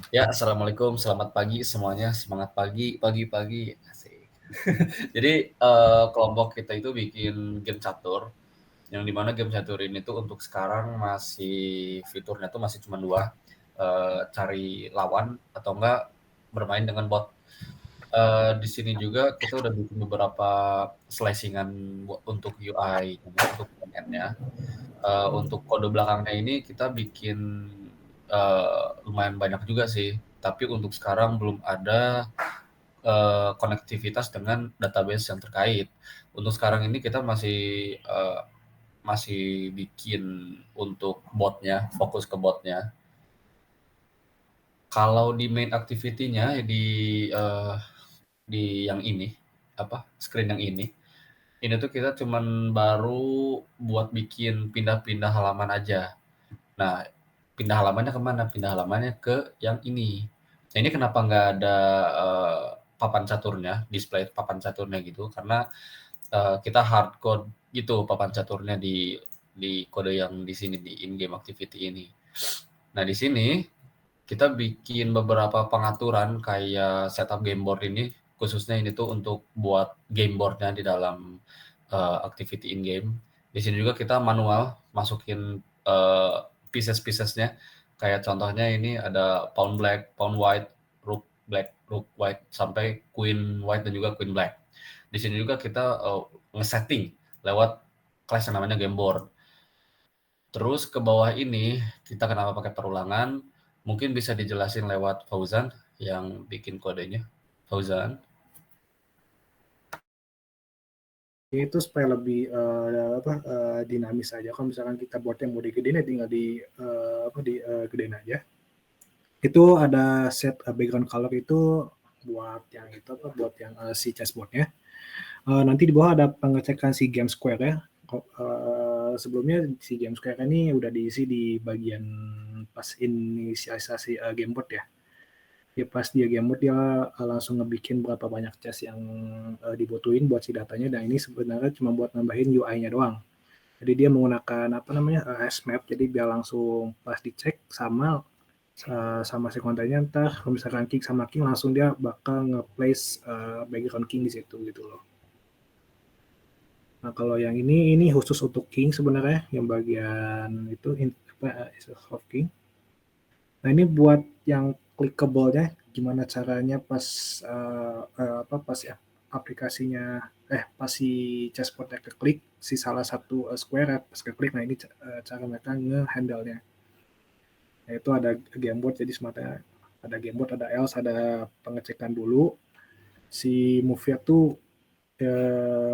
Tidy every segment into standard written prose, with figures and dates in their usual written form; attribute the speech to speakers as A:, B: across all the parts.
A: Ya, assalamualaikum, selamat pagi semuanya. Semangat pagi, pagi-pagi, asik. Jadi kelompok kita itu bikin game catur, yang dimana game catur ini tuh untuk sekarang masih fiturnya tuh masih cuma dua, cari lawan atau enggak bermain dengan bot. Di sini juga kita udah bikin beberapa slicingan untuk UI, untuk front-end-nya. Untuk kode belakangnya ini kita bikin lumayan banyak juga sih, tapi untuk sekarang belum ada konektivitas dengan database yang terkait. Untuk sekarang ini kita masih bikin untuk botnya, fokus ke botnya. Kalau di main activity-nya di yang ini, apa screen yang ini tuh kita cuman baru buat bikin pindah-pindah halaman aja. Nah, pindah halamannya kemana? Pindah halamannya ke yang ini. Nah, ini kenapa nggak ada papan caturnya, display papan caturnya gitu? Karena kita hard code gitu papan caturnya di kode yang di sini di in-game activity ini. Nah, di sini kita bikin beberapa pengaturan kayak setup game board ini, khususnya ini tuh untuk buat game boardnya di dalam activity in game. Di sini juga kita manual masukin pieces-piecesnya. Kayak contohnya ini ada pawn black, pawn white, rook black, rook white, sampai queen white dan juga queen black. Di sini juga kita ngesetting lewat class yang namanya game board. Terus ke bawah ini kita kenapa pakai perulangan? Mungkin bisa dijelasin lewat Fauzan yang bikin kodenya. Fauzan.
B: Itu supaya lebih dinamis aja. Kalau misalkan kita buat yang mau digedein ya tinggal gedein aja. Itu ada set background color itu buat yang itu buat yang si chessboardnya. Nanti di bawah ada pengecekan si game square ya. Sebelumnya si game square ini udah diisi di bagian pas inisialisasi game board ya. Ya pas dia game mode dia langsung ngebikin berapa banyak chess yang dibutuhin buat si datanya, dan ini sebenarnya cuma buat nambahin UI-nya doang. Jadi dia menggunakan map, jadi biar langsung pas dicek sama si kontennya, ntar kalau misalkan king sama king langsung dia bakal nge-place background king di situ gitu loh. Nah kalau yang ini khusus untuk king sebenarnya, yang bagian itu of king. Nah ini buat yang clickable-nya, gimana caranya pas pas ya aplikasinya pas si chessboard-nya keklik si salah satu square pas keklik. Nah ini cara mereka nge-handle-nya. Nah, itu ada gameboard, jadi sematanya ada gameboard, ada else, ada pengecekan dulu si move-nya tuh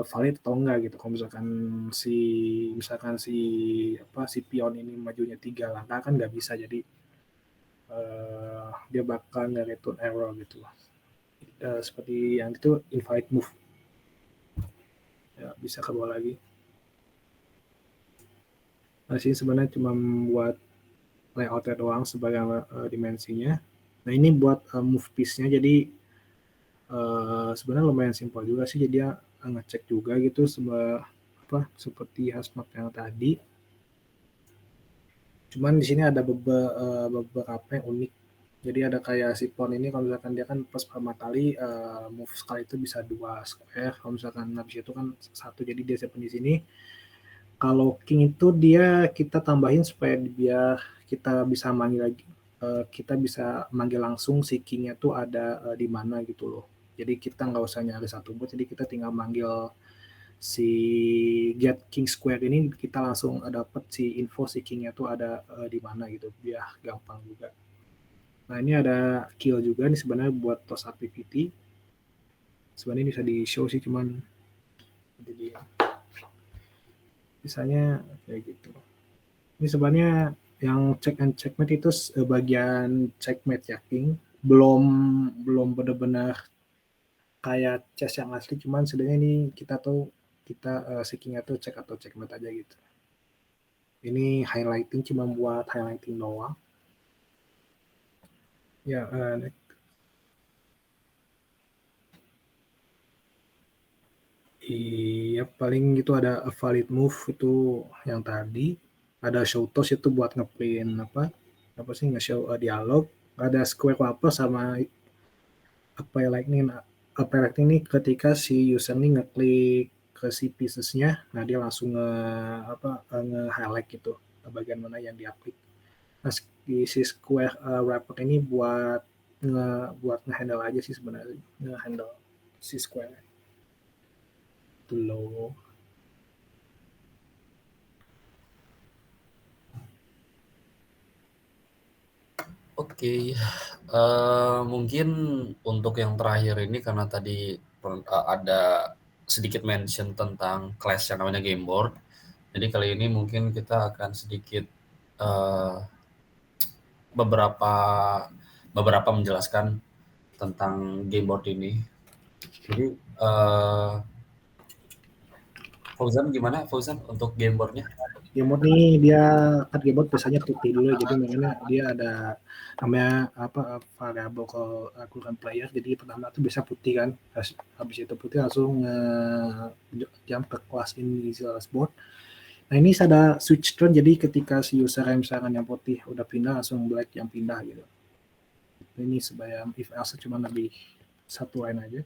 B: valid atau enggak gitu. Kalau misalkan si pion ini majunya 3 langkah kan nggak bisa, jadi dia bakal nge-return error gitu. Seperti yang itu invalid move. Ya, bisa ke bawah lagi. Nah, sini sebenarnya cuma buat layoutnya doang sebagai dimensinya. Nah, ini buat move piece-nya, jadi sebenarnya lumayan simpel juga sih. Jadi dia ngecek juga gitu seperti hasmap yang tadi. Cuman di sini ada beberapa yang unik. Jadi ada kayak si pawn ini, kalau misalkan dia kan pas pertama kali move sekali itu bisa 2 square. Kalau misalkan habis itu kan 1, jadi dia simpan di sini. Kalau king itu dia kita tambahin supaya biar kita bisa manggil lagi, kita bisa manggil langsung si kingnya tuh ada di mana gitu loh. Jadi kita nggak usah nyari satu bot, jadi kita tinggal manggil si get king square ini, kita langsung dapat si info si kingnya tuh ada di mana gitu, biar gampang juga. Nah ini ada kill juga nih sebenarnya buat toss activity. Sebenarnya ini bisa di show sih, cuman jadi misalnya kayak gitu. Ini sebenarnya yang check and checkmate itu bagian checkmate ya king. Belum benar-benar kayak chess yang asli, cuman sebenarnya ini kita seekingnya tuh check atau checkmate aja gitu. Ini highlighting cuma buat highlighting doang. Ya, iya paling gitu ada a valid move itu yang tadi. Ada show toss itu buat ngeprint apa sih nge-show dialog. ada square apa sama apa ya lightning apa lightning ini ketika si user ini ngeklik ke si piecesnya, nah dia langsung nge-highlight gitu bagian mana yang dia klik. Nah, si square wrapper ini buat nge-handle aja sih sebenarnya, nge-handle si square itu loh.
A: Oke, mungkin untuk yang terakhir ini karena tadi ada sedikit mention tentang class yang namanya game board. Jadi kali ini mungkin kita akan sedikit uh, beberapa beberapa menjelaskan tentang game board ini. Jadi Fauzan gimana Fauzan untuk game boardnya?
B: Game mode nih dia kan game mode biasanya putih dulu ya, jadi makanya dia ada namanya apa variable kalau lakukan player, jadi pertama tuh biasa putih kan, habis itu putih langsung jump ke kelas initial board. Nah ini ada switch turn, jadi ketika si user yang misalkan yang putih udah pindah langsung black yang pindah gitu. Ini supaya if else cuma lebih satu line aja.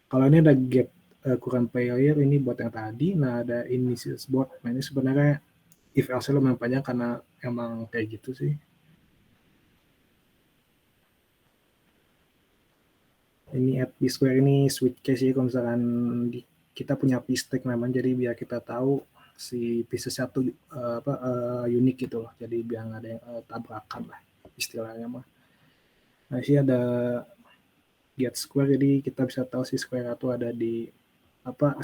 B: Kalau ini ada get kurang player ini buat yang tadi. Nah ada initial board. Nah ini sebenarnya if else lumayan panjang karena emang kayak gitu sih. Ini at p square ini switch case ya, kalau misalkan kita punya p stack memang, jadi biar kita tahu si pieces satu unik gitu loh, jadi biar nggak ada yang tabrakan lah istilahnya mah. Nah sih ada get square, jadi kita bisa tahu si square itu ada di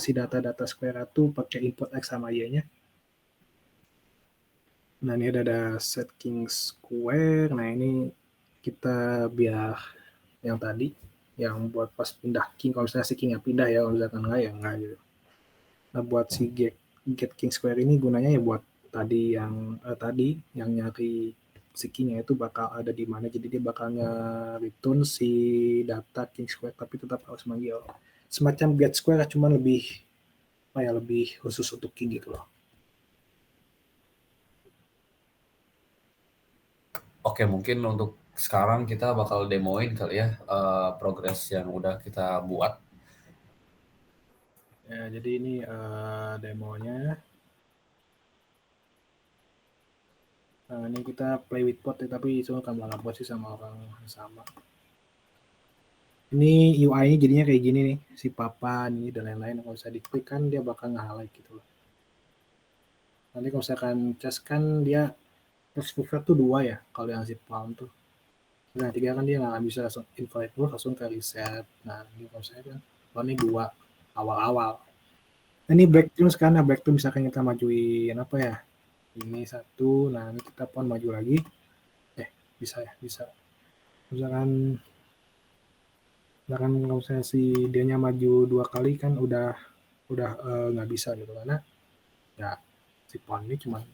B: si data-data square itu pakai input x sama y-nya. Nah ini ada set king square. Nah ini kita biar yang tadi yang buat pas pindah king, kalau misalnya si kingnya pindah ya, kalau misalkan enggak ya enggak gitu. Nah buat si get king square ini gunanya ya buat tadi yang nyari si kingnya itu bakal ada di mana, jadi dia bakal nge-return si data king square tapi tetap harus manggil semacam get square, cuma lebih khusus untuk king gitu loh.
A: Oke, mungkin untuk sekarang kita bakal demoin kali ya progres yang udah kita buat.
B: Ya, jadi ini demonya. Nah, ini kita play with pot, tapi itu akan malah bot sih sama orang sama. Ini UI-nya jadinya kayak gini nih, si papan ini dan lain-lain. Kalau bisa diklik kan dia bakal nge-highlight gitu loh. Nanti kalau misalkan cas kan dia first prefer tuh 2 ya, kalau yang zip palm tuh. Nah 3 kan dia nggak bisa langsung invalid terus, langsung ke reset. Nah ini kalau saya kan, kalau ini 2 awal-awal. Nah, ini back terus kan, nah back tuh misalkan kita majuin apa ya, ini satu, nah ini kita pun maju lagi. Bisa ya, bisa. Misalkan kalau misalnya si dianya maju 2 kali kan udah nggak bisa gitu, karena ya si pawn ini cuma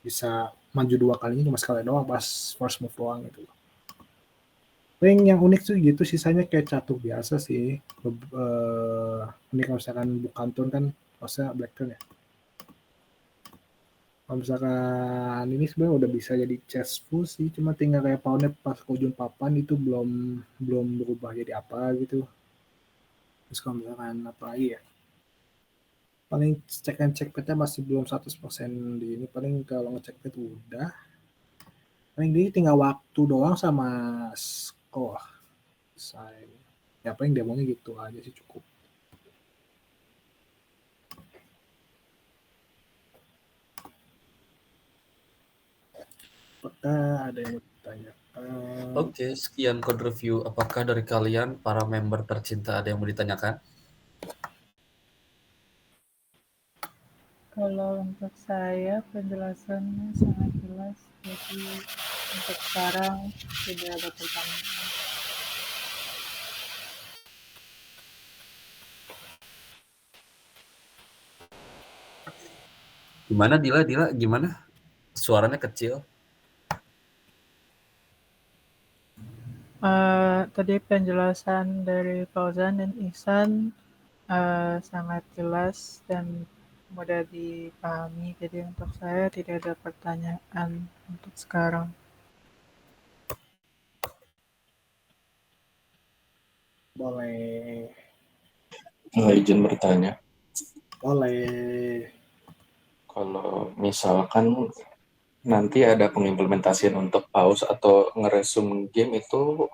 B: bisa maju 2 kalinya cuma sekali doang pas first move doang gitu. Paling yang unik tuh gitu, sisanya kayak catur biasa sih. Ini kalau misalkan bukan turn kan harusnya black turn ya. Kalau misalkan ini sebenarnya udah bisa jadi chessful sih, cuma tinggal kayak pawnnya pas ke ujung papan itu belum belum berubah jadi apa gitu. Terus kalau misalkan apa lagi ya, paling cek and check petnya masih belum 100% di ini, paling kalau ngecek pet udah, paling dia tinggal waktu doang sama score saya, ya paling demonya gitu aja sih cukup. Apakah ada yang mau ditanyakan?
A: Oke, sekian code review. Apakah dari kalian para member tercinta ada yang mau ditanyakan?
C: Kalau untuk saya penjelasannya sangat jelas, jadi untuk sekarang tidak ada pertanyaan.
A: Gimana Dila gimana? Suaranya kecil.
C: Tadi penjelasan dari Fauzan dan Ihsan sangat jelas dan mudah dipahami, jadi untuk saya tidak ada pertanyaan untuk sekarang.
B: Boleh.
D: Izin bertanya.
B: Boleh.
D: Kalau misalkan nanti ada pengimplementasian untuk pause atau ngeresume game itu,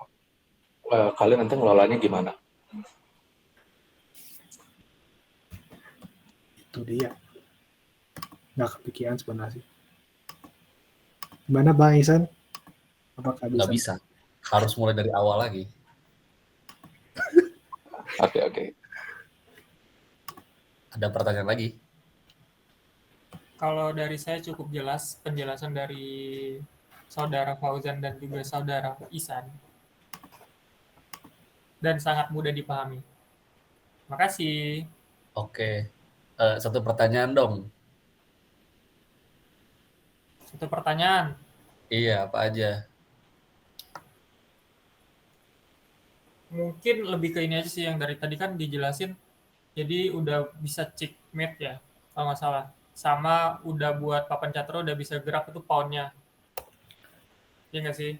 D: kalian nanti ngelolanya gimana?
B: Itu dia. Nggak kepikiran sebenarnya sih. Gimana Bang Isan? Apakah
A: Nggak
B: bisa?
A: bisa. Harus mulai dari awal lagi.
D: Oke.
A: Ada pertanyaan lagi?
E: Kalau dari saya cukup jelas penjelasan dari saudara Fauzan dan juga saudara Isan. Dan sangat mudah dipahami. Makasih.
A: Oke. Satu pertanyaan dong.
E: Satu pertanyaan.
A: Iya, apa aja?
E: Mungkin lebih ke ini aja sih, yang dari tadi kan dijelasin. Jadi udah bisa checkmate ya, kalau nggak salah. Sama udah buat papan catur udah bisa gerak itu pawnnya. Iya nggak sih?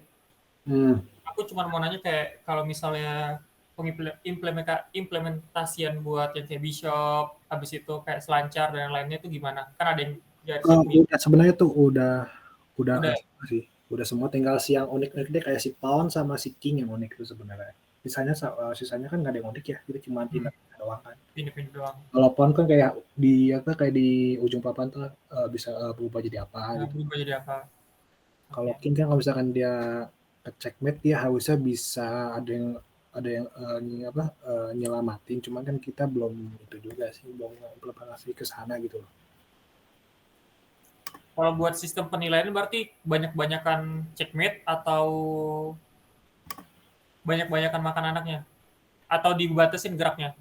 E: Aku cuma mau nanya kayak kalau misalnya implementasian buat yang kayak Bishop, habis itu kayak selancar dan lainnya itu gimana? Kan ada yang garis
B: Sebenarnya tuh udah
E: Udah.
B: sih. Udah semua, tinggal si yang unik-unik deh, kayak si Pawn sama si King yang unik itu sebenarnya. Sisanya kan nggak ada yang unik ya, itu cuma pindah doang kan.
E: pindah doang.
B: Kalau Pawn kan kayak di ujung papan tuh bisa berubah jadi apa gitu.
E: Berubah jadi apa?
B: Kalau King kan kalau misalkan dia checkmate, dia harusnya bisa ada yang nyelamatin, cuman kan kita belum itu juga sih, belum implementasi ke sana gitu loh.
E: Kalau buat sistem penilaian berarti banyak-banyakan checkmate atau banyak-banyakan makan anaknya? Atau dibatasin geraknya?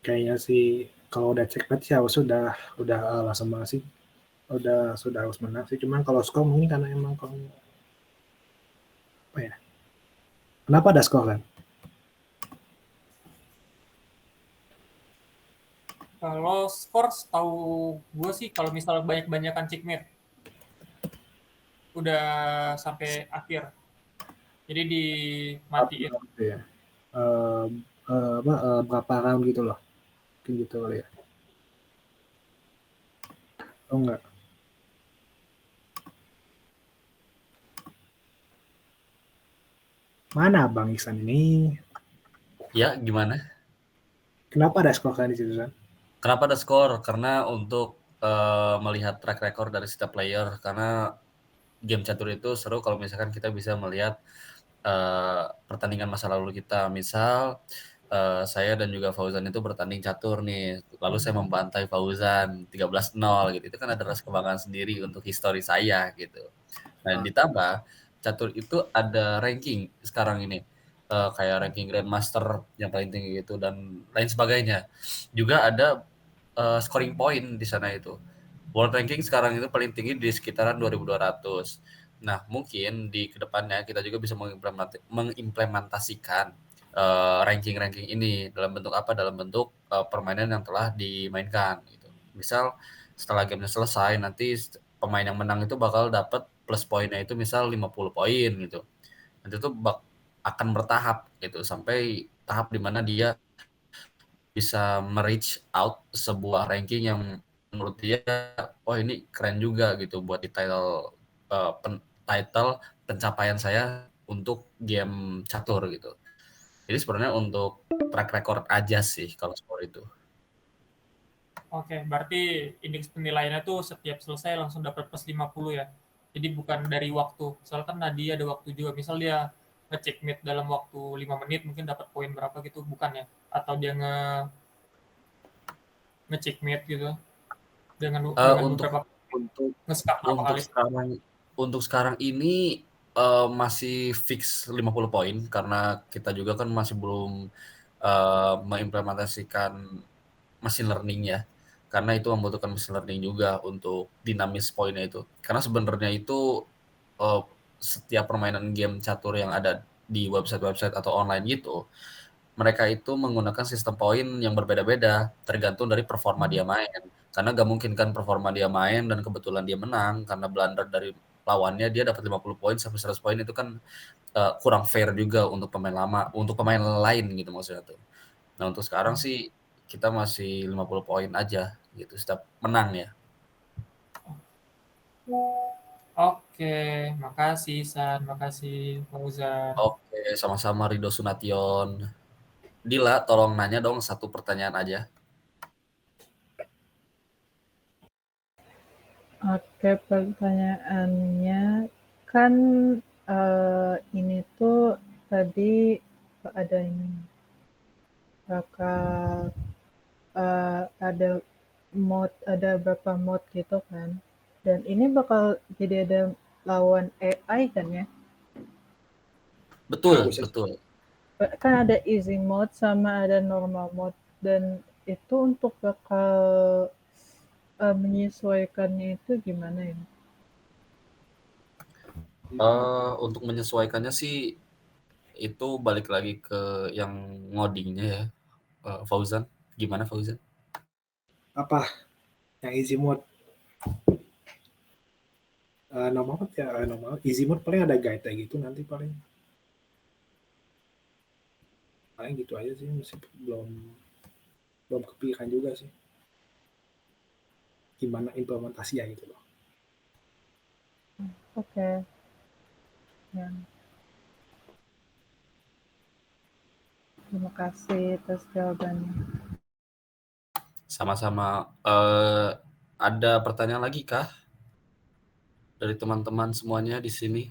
B: Kayaknya sih kalau udah checkmate sih harusnya udah langsung banget sih. Sudah harus menang sih. Cuman kalau skor mungkin karena emang kalau apa ya? Kenapa ada skor kan?
E: Kalau skor setahu gue sih kalau misalnya banyak-banyakan checkmate udah sampai akhir. Jadi dimatiin.
B: Ya. Berapa round gitu loh. Mungkin gitu kali ya. Oh enggak. Mana Bang Iksan ini?
A: Ya, gimana?
B: Kenapa ada skor kan di situ kan?
A: Kenapa ada skor? Karena untuk melihat track record dari setiap player, karena game catur itu seru kalau misalkan kita bisa melihat pertandingan masa lalu kita. Misal saya dan juga Fauzan itu bertanding catur nih, lalu saya membantai Fauzan 13-0 gitu. Itu kan ada rasa kebanggaan sendiri untuk histori saya gitu. Nah, ditambah catur itu ada ranking sekarang ini. Kayak ranking Grandmaster yang paling tinggi gitu dan lain sebagainya. Juga ada scoring point di sana itu. World ranking sekarang itu paling tinggi di sekitaran 2200. Nah, mungkin di kedepannya kita juga bisa mengimplementasikan ranking-ranking ini dalam bentuk apa? Dalam bentuk permainan yang telah dimainkan gitu. Misal setelah gamenya selesai, nanti pemain yang menang itu bakal dapat plus poinnya itu misal 50 poin gitu. Nanti itu akan bertahap gitu sampai tahap di mana dia bisa reach out sebuah ranking yang menurut dia ini keren juga gitu buat di title pencapaian saya untuk game catur gitu. Jadi sebenarnya untuk track record aja sih kalau skor itu.
E: Oke, berarti indeks penilaiannya tuh setiap selesai langsung dapat plus 50 ya. Jadi bukan dari waktu. Soalnya kan Nadia ada waktu juga. Misal dia nge-checkmate dalam waktu 5 menit mungkin dapat poin berapa gitu, bukan ya? Atau dia nge-checkmate gitu dengan beberapa nge-skap berapa kali?
A: Untuk sekarang ini masih fix 50 poin karena kita juga kan masih belum mengimplementasikan machine learning ya. Karena itu membutuhkan machine learning juga untuk dinamis poinnya itu. Karena sebenarnya itu setiap permainan game catur yang ada di website-website atau online gitu, mereka itu menggunakan sistem poin yang berbeda-beda tergantung dari performa dia main. Karena gak mungkin kan performa dia main dan kebetulan dia menang karena blunder dari lawannya dia dapat 50 poin sampai 100 poin itu kan kurang fair juga untuk pemain lain gitu maksudnya tuh. Nah, untuk sekarang sih kita masih 50 poin aja gitu setiap menang ya.
E: Oke, makasih San, makasih Fauzan.
A: Oke, sama-sama Rido Sunation. Dila, tolong nanya dong satu pertanyaan aja.
C: Oke, pertanyaannya kan ini tuh tadi ada ini bakal ada berapa mod gitu kan, dan ini bakal jadi ada lawan AI kan ya?
A: Betul,
B: Bisa.
A: betul.
C: Kan ada easy mode sama ada normal mode, dan itu untuk bakal menyesuaikannya itu gimana ya?
A: Untuk menyesuaikannya sih itu balik lagi ke yang ngodingnya ya, Fauzan. Gimana Fauzan?
B: Apa yang easy mode? Normal mode ya normal. Easy mode paling ada guide kayak gitu nanti paling gitu aja sih, masih belum kepikiran juga sih gimana implementasinya gitu loh.
C: Oke. Ya. Terima kasih atas jawabannya.
A: Sama-sama. Ada pertanyaan lagi kah dari teman-teman semuanya di sini?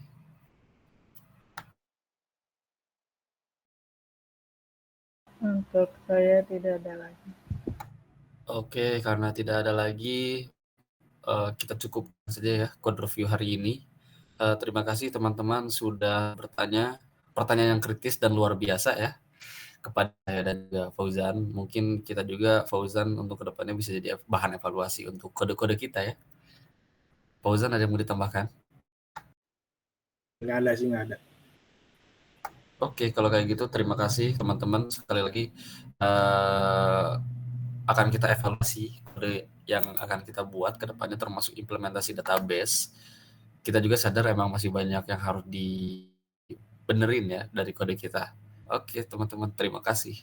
C: Untuk saya tidak ada lagi.
A: Oke, karena tidak ada lagi, kita cukupkan saja ya code review hari ini. Terima kasih teman-teman sudah bertanya pertanyaan yang kritis dan luar biasa ya kepada saya dan juga Fauzan. Mungkin kita juga Fauzan untuk kedepannya bisa jadi bahan evaluasi untuk kode-kode kita ya. Fauzan ada yang mau ditambahkan?
B: Nggak ada sih, nggak ada.
A: Oke, kalau kayak gitu terima kasih teman-teman. Sekali lagi akan kita evaluasi kode yang akan kita buat ke depannya termasuk implementasi database. Kita juga sadar emang masih banyak yang harus dibenerin ya dari kode kita. Oke, teman-teman, terima kasih.